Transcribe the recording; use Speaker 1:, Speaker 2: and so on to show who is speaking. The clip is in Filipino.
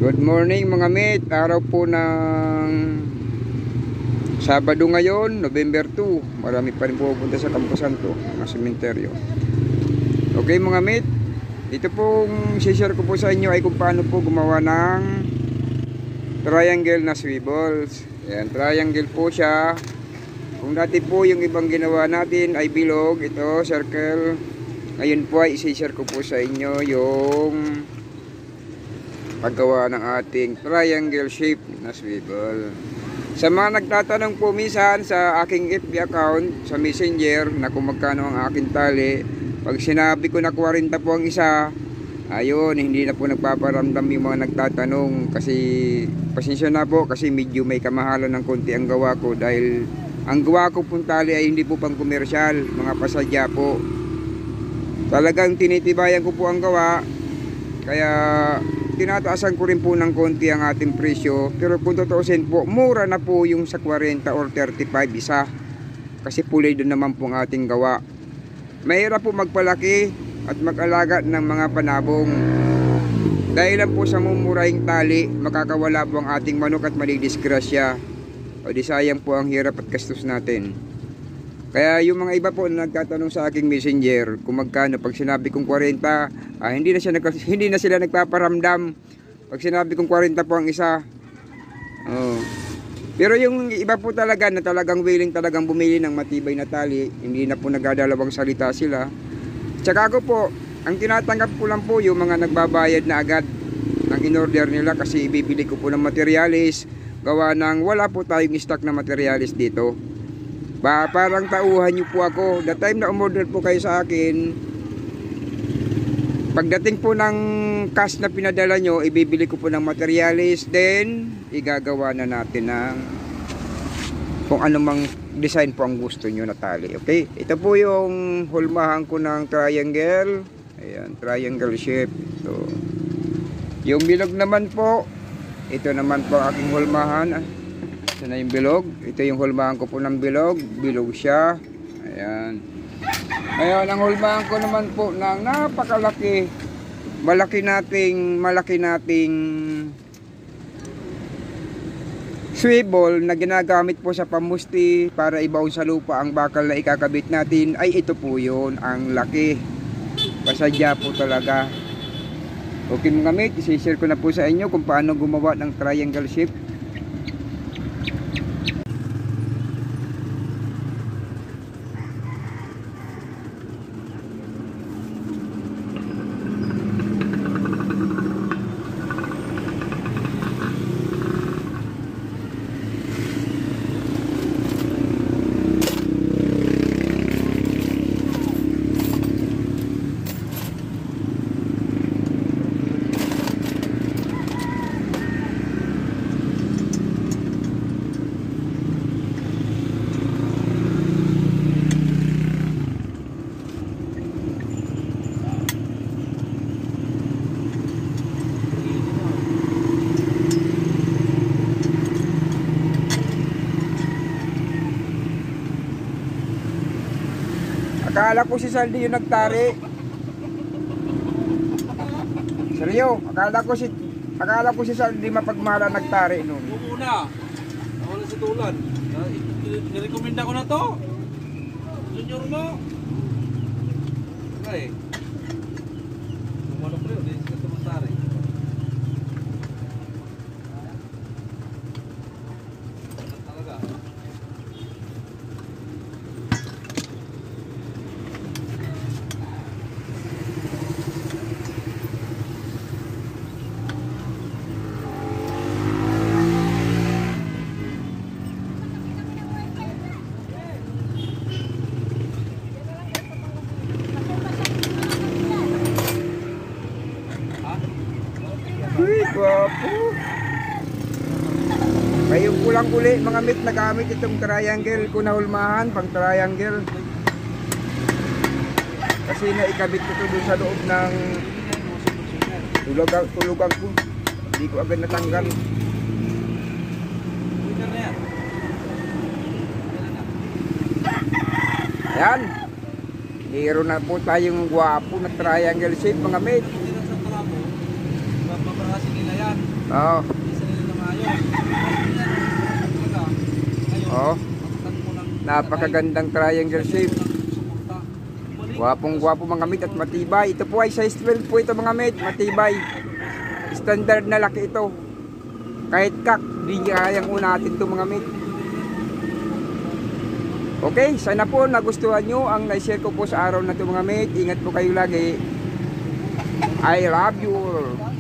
Speaker 1: Good morning mga mate. Araw po ng Sabado ngayon, November 2. Marami pa rin pupunta sa Campo Santo, mga sementeryo. Okay mga mate, dito pong share ko po sa inyo ay kung paano po gumawa ng triangle na swivels. Ayan, triangle po siya. Kung dati po yung ibang ginawa natin ay bilog, ito circle. Ngayon po ay isi-share ko po sa inyo yung paggawa ng ating triangle shape na swivel. Sa mga nagtatanong po minsan sa aking FB account sa Messenger na kung magkano ang aking tali, pag sinabi ko na 40 po ang isa, ayun, hindi na po nagpaparamdam yung mga nagtatanong, kasi pasensya na po kasi medyo may kamahalan ng konti ang gawa ko, dahil ang gawa ko pong tali ay hindi po pang komersyal, mga pasadya po. Talagang tinitibayan ko po ang gawa, kaya tinataasan ko rin po ng konti ang ating presyo. Pero kung tutuusin po, mura na po yung sa 40 or 35 isa, kasi pulay doon naman po ang ating gawa. Mahirap po magpalaki at mag-alaga ng mga panabong, dahil lang po sa mumurahing tali, makakawala po ang ating manok at malidisgrasya, o di sayang po ang hirap at gastos natin. Kaya yung mga iba po na nagtatanong sa aking Messenger kung magkano, pag sinabi kong 40, hindi na sila nagpaparamdam pag sinabi kong 40 po ang isa. Pero yung iba po talaga na talagang willing talagang bumili ng matibay na tali, hindi na po nagdadalawang salita sila. Tsaka ako po, ang tinatanggap ko lang po yung mga nagbabayad na agad ng in-order nila, kasi ibibili ko po ng materialis, gawa ng wala po tayong stock na materialis dito. Parang tauhan nyo po ako. The time na umorder po kayo sa akin, pagdating po ng cash na pinadala nyo, ibibili ko po ng materialis, then igagawa na natin ng kung anumang design po ang gusto nyo na tali. Okay, ito po yung hulmahan ko ng triangle. Ayan, triangle shape. So, yung bilog naman po, ito naman po aking hulmahan. Ito na yung bilog. Ito yung hulmahan ko po ng bilog. Bilog siya. Ayan. Ngayon, ang hulmahan ko naman po ng napakalaki, malaki nating swivel na ginagamit po sa pamusti para ibaon sa lupa ang bakal na ikakabit natin, ay ito po yun. Ang laki. Pasadya po talaga. Okay mga mate, isi-share ko na po sa inyo kung paano gumawa ng triangle shape. Akala ko si Saldi yung nagtari. Seryo, akala ko si Saldi mapagmala nagtari noon.
Speaker 2: Una, wala sa tulan. Nirekomenda ko na to. Junior mo. Okay. Kumano ko yun, hindi ka tumatari. Talaga.
Speaker 1: Uy, guwapo. Ngayong kulang uli mga mate, nagamit itong triangle ko na hulmahan, pang triangle. Kasi naikabit ko ito doon sa loob ng tulugan ko. Hindi ko agad natanggal. Ayan. Meron na po tayong guwapo na triangle shape mga mate.
Speaker 2: Hindi lang sa pala mo, papaparasin nila yan.
Speaker 1: Oo.
Speaker 2: Hindi sa nila na maayos. Talaga. Ngayon,
Speaker 1: Oo.
Speaker 2: pagkatan mo ng
Speaker 1: Napakagandang triangle shape.
Speaker 2: suporta. Balik.
Speaker 1: Gwapong-gwapo mga mate at matibay. Ito po ay size 12 po ito mga mate, matibay. Standard na laki ito. Kahit kak, di kayang unatin ito mga mate. Okay, sana po nagustuhan nyo ang na-share ko po sa araw na ito mga mate. Ingat po kayo lagi. I love you all.